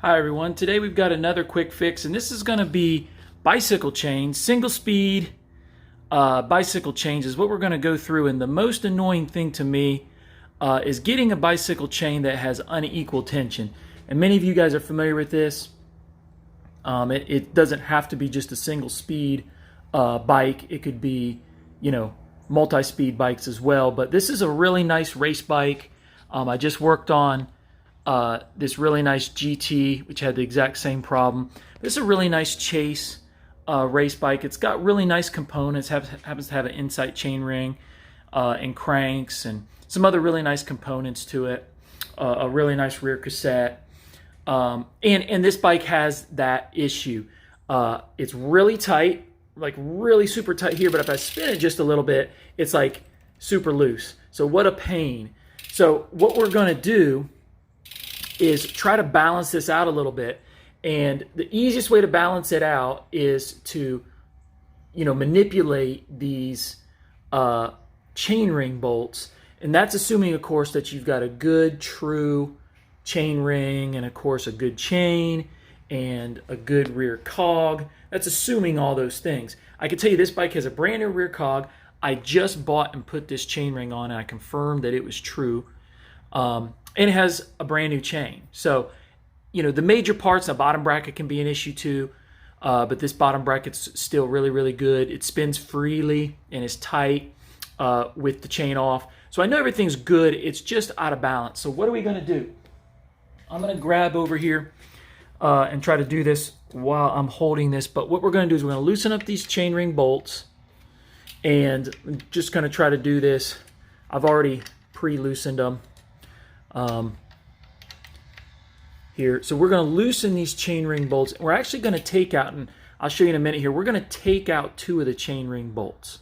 Hi everyone, today we've got another quick fix, and this is going to be bicycle chains, single speed bicycle chains is what we're going to go through. And the most annoying thing to me is getting a bicycle chain that has unequal tension. And many of you guys are familiar with this. It doesn't have to be just a single speed bike. It could be, multi-speed bikes as well. But this is a really nice race bike. I just worked on this really nice GT, which had the exact same problem. This is a really nice chase race bike. It's got really nice components. Happens to have an Insight chain ring and cranks and some other really nice components to it. A really nice rear cassette. And this bike has that issue. It's really tight, like really super tight here, but if I spin it just a little bit, it's like super loose. So what a pain. So what we're going to do is try to balance this out a little bit. And the easiest way to balance it out is to, manipulate these chain ring bolts. And that's assuming, of course, that you've got a good, true chain ring and, of course, a good chain and a good rear cog. That's assuming all those things. I can tell you this bike has a brand new rear cog. I just bought and put this chain ring on, and I confirmed that it was true. And it has a brand new chain. So, the major parts, the bottom bracket can be an issue too, but this bottom bracket's still really, really good. It spins freely and is tight with the chain off. So I know everything's good. It's just out of balance. So what are we going to do? I'm going to grab over here and try to do this while I'm holding this. But what we're going to do is we're going to loosen up these chain ring bolts, and I'm just going to try to do this. I've already pre-loosened them. Here. So we're going to loosen these chain ring bolts. We're actually going to take out, and I'll show you in a minute here, we're going to take out 2 of the chain ring bolts.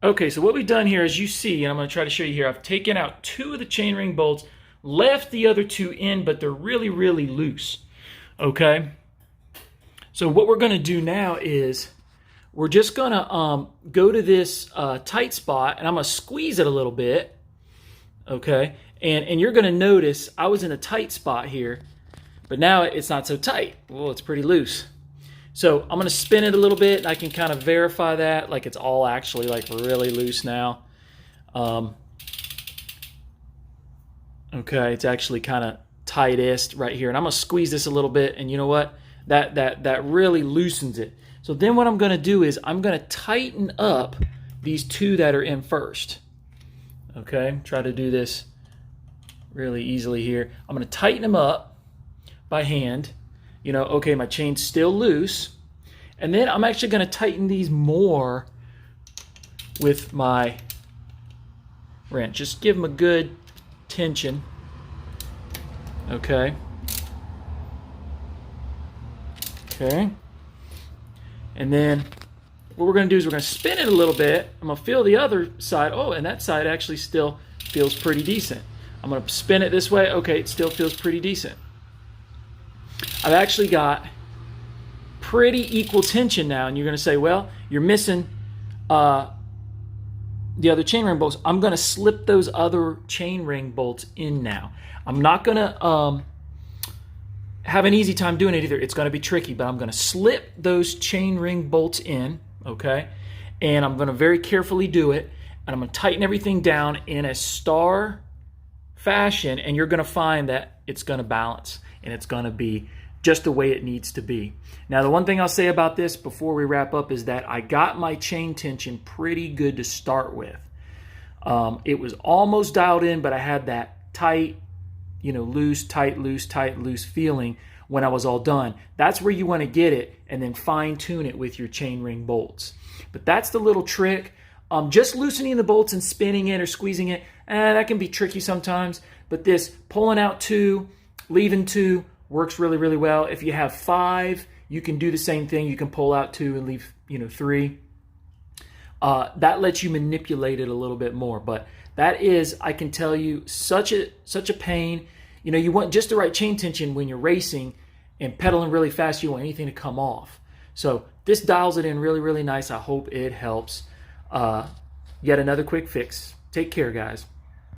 Okay, so what we've done here, as you see, and I'm going to try to show you here, I've taken out 2 of the chain ring bolts, left the other 2 in, but they're really, really loose. Okay? So what we're going to do now is we're just going to go to this tight spot, and I'm going to squeeze it a little bit. Okay? And you're going to notice I was in a tight spot here, but now it's not so tight. Well, it's pretty loose. So I'm going to spin it a little bit, and I can kind of verify that, like it's all actually like really loose now. Okay, it's actually kind of tightest right here. And I'm going to squeeze this a little bit, and you know what? That really loosens it. So then what I'm going to do is I'm going to tighten up these 2 that are in first. Okay, try to do this really easily here. I'm going to tighten them up by hand. Okay, my chain's still loose. And then I'm actually going to tighten these more with my wrench. Just give them a good tension. Okay. Okay. And then what we're going to do is we're going to spin it a little bit. I'm going to feel the other side. Oh, and that side actually still feels pretty decent. I'm going to spin it this way. Okay, it still feels pretty decent. I've actually got pretty equal tension now. And you're going to say, well, you're missing the other chain ring bolts. I'm going to slip those other chain ring bolts in now. I'm not going to have an easy time doing it either. It's going to be tricky, but I'm going to slip those chain ring bolts in, okay? And I'm going to very carefully do it. And I'm going to tighten everything down in a star fashion, and you're going to find that it's going to balance, and it's going to be just the way it needs to be. Now, the one thing I'll say about this before we wrap up is that I got my chain tension pretty good to start with. It was almost dialed in, but I had that tight, loose, tight, loose feeling when I was all done. That's where you want to get it, and then fine tune it with your chain ring bolts. But that's the little trick. Just loosening the bolts and spinning it or squeezing it, that can be tricky sometimes. But this pulling out 2, leaving 2 works really, really well. If you have 5, you can do the same thing. You can pull out 2 and leave 3. That lets you manipulate it a little bit more. But that is, I can tell you, such a pain. You want just the right chain tension when you're racing and pedaling really fast. You don't want anything to come off. So this dials it in really, really nice. I hope it helps. Yet another quick fix. Take care, guys.